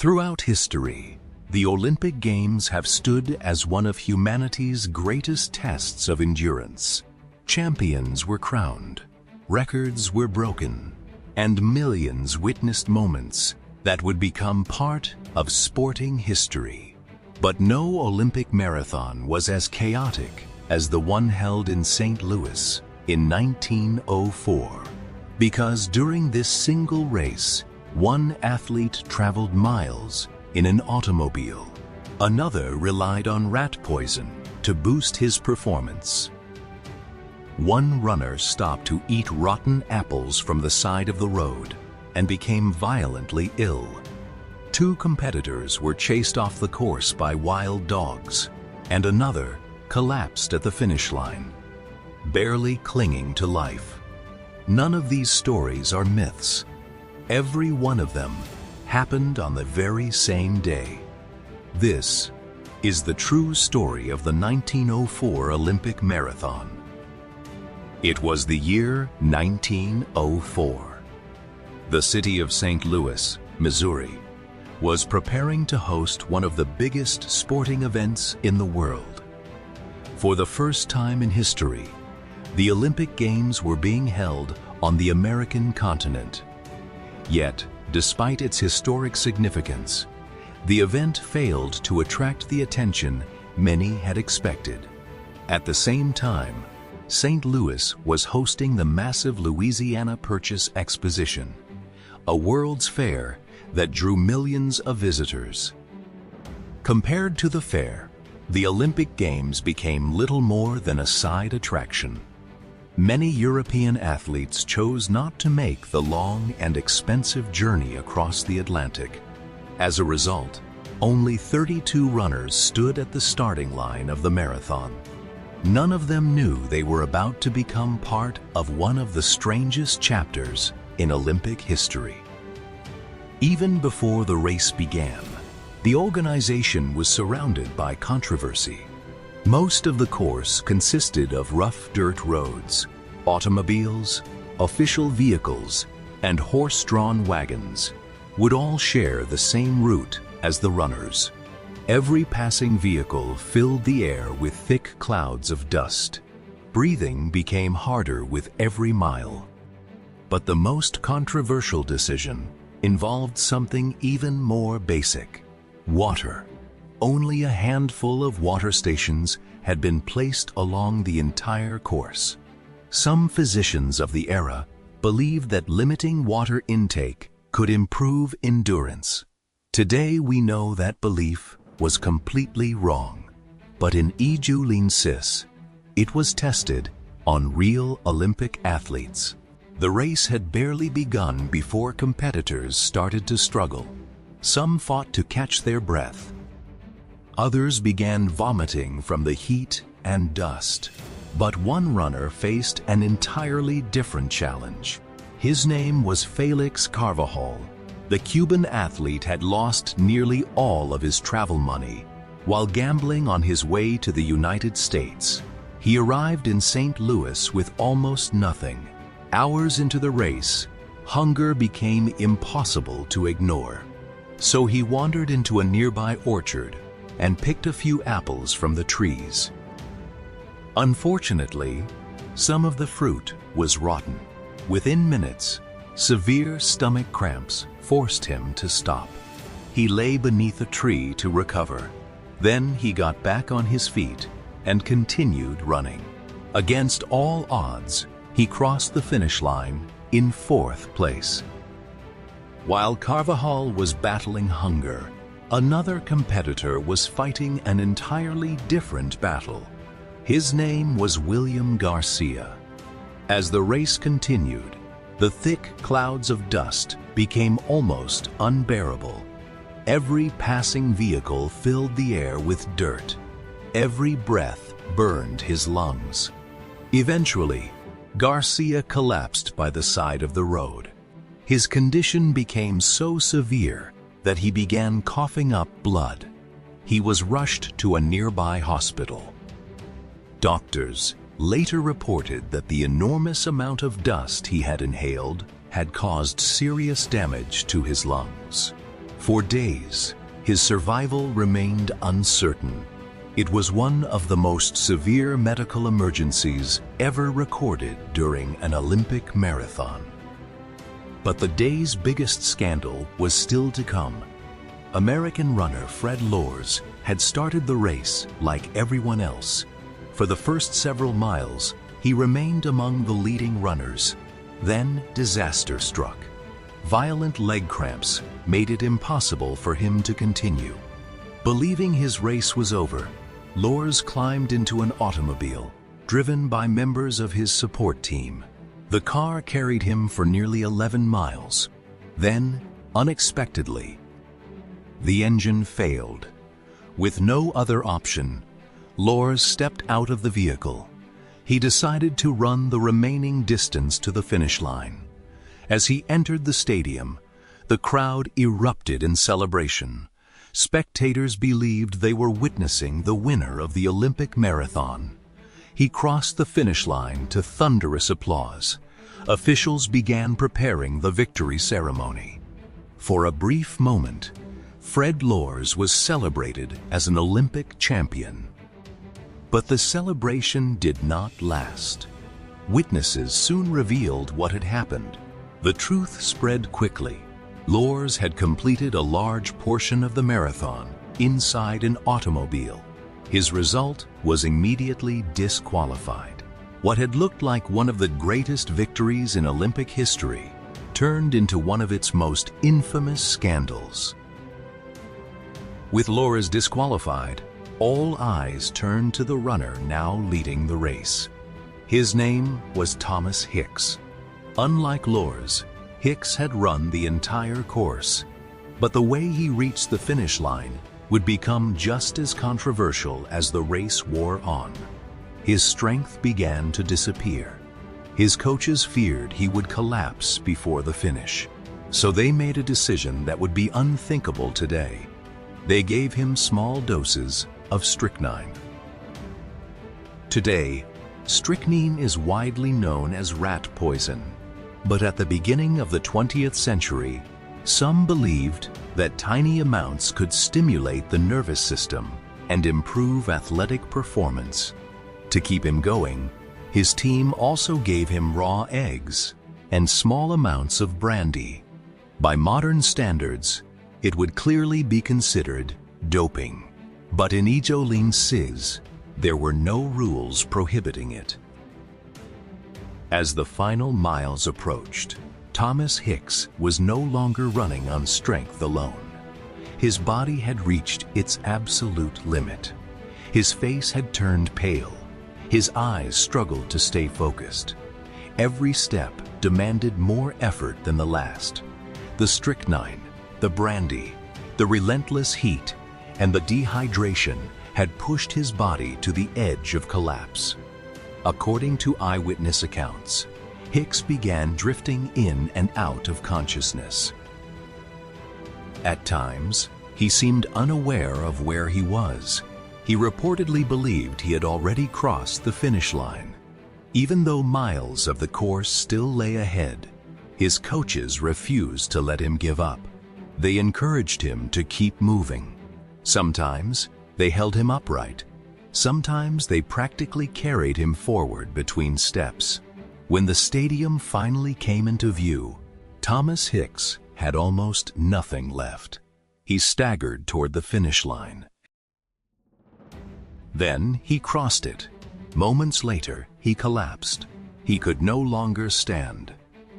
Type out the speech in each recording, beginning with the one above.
Throughout history, the Olympic Games have stood as one of humanity's greatest tests of endurance. Champions were crowned, records were broken, and millions witnessed moments that would become part of sporting history. But no Olympic marathon was as chaotic as the one held in St. Louis in 1904. Because during this single race, one athlete traveled miles in an automobile. Another relied on rat poison to boost his performance. One runner stopped to eat rotten apples from the side of the road and became violently ill. Two competitors were chased off the course by wild dogs, and another collapsed at the finish line, barely clinging to life. None of these stories are myths. Every one of them happened on the very same day. This is the true story of the 1904 Olympic Marathon. It was the year 1904. The city of St. Louis, Missouri, was preparing to host one of the biggest sporting events in the world. For the first time in history, the Olympic Games were being held on the American continent. Yet, despite its historic significance, the event failed to attract the attention many had expected. At the same time, St. Louis was hosting the massive Louisiana Purchase Exposition, a World's Fair that drew millions of visitors. Compared to the fair, the Olympic Games became little more than a side attraction. Many European athletes chose not to make the long and expensive journey across the Atlantic. As a result, only 32 runners stood at the starting line of the marathon. None of them knew they were about to become part of one of the strangest chapters in Olympic history. Even before the race began, the organization was surrounded by controversy. Most of the course consisted of rough dirt roads. Automobiles, official vehicles, and horse-drawn wagons would all share the same route as the runners. Every passing vehicle filled the air with thick clouds of dust. Breathing became harder with every mile. But the most controversial decision involved something even more basic: water. Only a handful of water stations had been placed along the entire course. Some physicians of the era believed that limiting water intake could improve endurance. Today we know that belief was completely wrong. But in Ijjulinsis, it was tested on real Olympic athletes. The race had barely begun before competitors started to struggle. Some fought to catch their breath. Others began vomiting from the heat and dust. But one runner faced an entirely different challenge. His name was Felix Carvajal. The Cuban athlete had lost nearly all of his travel money while gambling on his way to the United States. He arrived in St. Louis with almost nothing. Hours into the race, hunger became impossible to ignore. So he wandered into a nearby orchard and picked a few apples from the trees. Unfortunately, some of the fruit was rotten. Within minutes, severe stomach cramps forced him to stop. He lay beneath a tree to recover. Then he got back on his feet and continued running. Against all odds, he crossed the finish line in 4th place. While Carvajal was battling hunger, another competitor was fighting an entirely different battle. His name was William Garcia. As the race continued, the thick clouds of dust became almost unbearable. Every passing vehicle filled the air with dirt. Every breath burned his lungs. Eventually, Garcia collapsed by the side of the road. His condition became so severe that he began coughing up blood. He was rushed to a nearby hospital. Doctors later reported that the enormous amount of dust he had inhaled had caused serious damage to his lungs. For days, his survival remained uncertain. It was one of the most severe medical emergencies ever recorded during an Olympic marathon. But the day's biggest scandal was still to come. American runner Fred Lors had started the race like everyone else. For the first several miles, he remained among the leading runners. Then disaster struck. Violent leg cramps made it impossible for him to continue. Believing his race was over, Lors climbed into an automobile, driven by members of his support team. The car carried him for nearly 11 miles. Then, unexpectedly, the engine failed. With no other option, Lors stepped out of the vehicle. He decided to run the remaining distance to the finish line. As he entered the stadium, the crowd erupted in celebration. Spectators believed they were witnessing the winner of the Olympic marathon. He crossed the finish line to thunderous applause. Officials began preparing the victory ceremony. For a brief moment, Fred Lors was celebrated as an Olympic champion. But the celebration did not last. Witnesses soon revealed what had happened. The truth spread quickly. Lors had completed a large portion of the marathon inside an automobile. His result was immediately disqualified. What had looked like one of the greatest victories in Olympic history turned into one of its most infamous scandals. With Lors disqualified, all eyes turned to the runner now leading the race. His name was Thomas Hicks. Unlike Lors, Hicks had run the entire course, but the way he reached the finish line would become just as controversial as the race wore on. His strength began to disappear. His coaches feared he would collapse before the finish, so they made a decision that would be unthinkable today. They gave him small doses of strychnine. Today, strychnine is widely known as rat poison. But at the beginning of the 20th century, some believed that tiny amounts could stimulate the nervous system and improve athletic performance. To keep him going, his team also gave him raw eggs and small amounts of brandy. By modern standards, it would clearly be considered doping. But in Ejolene Sis, there were no rules prohibiting it. As the final miles approached, Thomas Hicks was no longer running on strength alone. His body had reached its absolute limit. His face had turned pale. His eyes struggled to stay focused. Every step demanded more effort than the last. The strychnine, the brandy, the relentless heat, and the dehydration had pushed his body to the edge of collapse. According to eyewitness accounts, Hicks began drifting in and out of consciousness. At times, he seemed unaware of where he was. He reportedly believed he had already crossed the finish line. Even though miles of the course still lay ahead, his coaches refused to let him give up. They encouraged him to keep moving. Sometimes, they held him upright. Sometimes they practically carried him forward between steps. When the stadium finally came into view, Thomas Hicks had almost nothing left. He staggered toward the finish line. Then he crossed it. Moments later, he collapsed. He could no longer stand.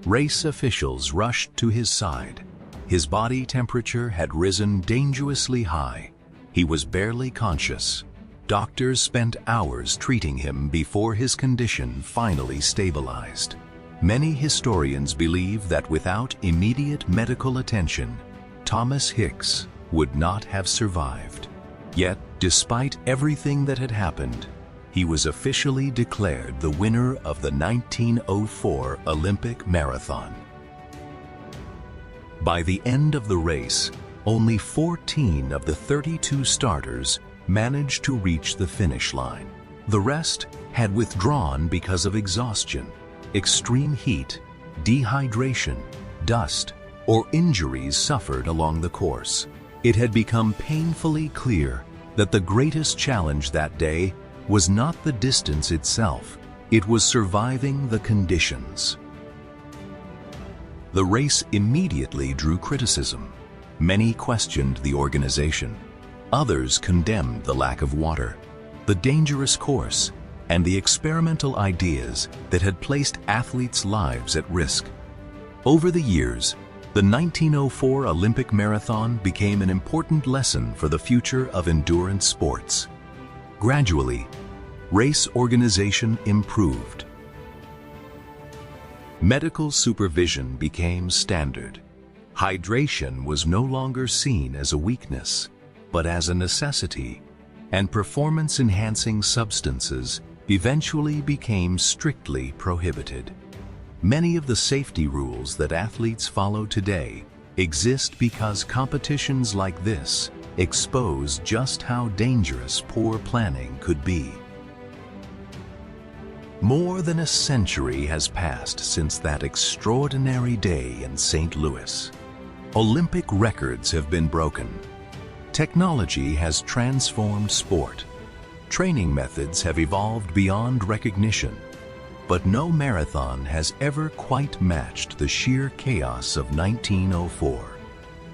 Race officials rushed to his side. His body temperature had risen dangerously high. He was barely conscious. Doctors spent hours treating him before his condition finally stabilized. Many historians believe that without immediate medical attention, Thomas Hicks would not have survived. Yet, despite everything that had happened, he was officially declared the winner of the 1904 Olympic marathon. By the end of the race, only 14 of the 32 starters managed to reach the finish line. The rest had withdrawn because of exhaustion, extreme heat, dehydration, dust, or injuries suffered along the course. It had become painfully clear that the greatest challenge that day was not the distance itself, it was surviving the conditions. The race immediately drew criticism. Many questioned the organization. Others condemned the lack of water, the dangerous course, and the experimental ideas that had placed athletes' lives at risk. Over the years, the 1904 Olympic Marathon became an important lesson for the future of endurance sports. Gradually, race organization improved. Medical supervision became standard. Hydration was no longer seen as a weakness, but as a necessity, and performance-enhancing substances eventually became strictly prohibited. Many of the safety rules that athletes follow today exist because competitions like this expose just how dangerous poor planning could be. More than a century has passed since that extraordinary day in St. Louis. Olympic records have been broken. Technology has transformed sport. Training methods have evolved beyond recognition. But no marathon has ever quite matched the sheer chaos of 1904.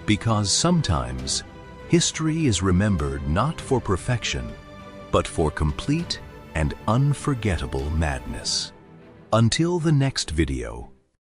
Because sometimes, history is remembered not for perfection, but for complete and unforgettable madness. Until the next video,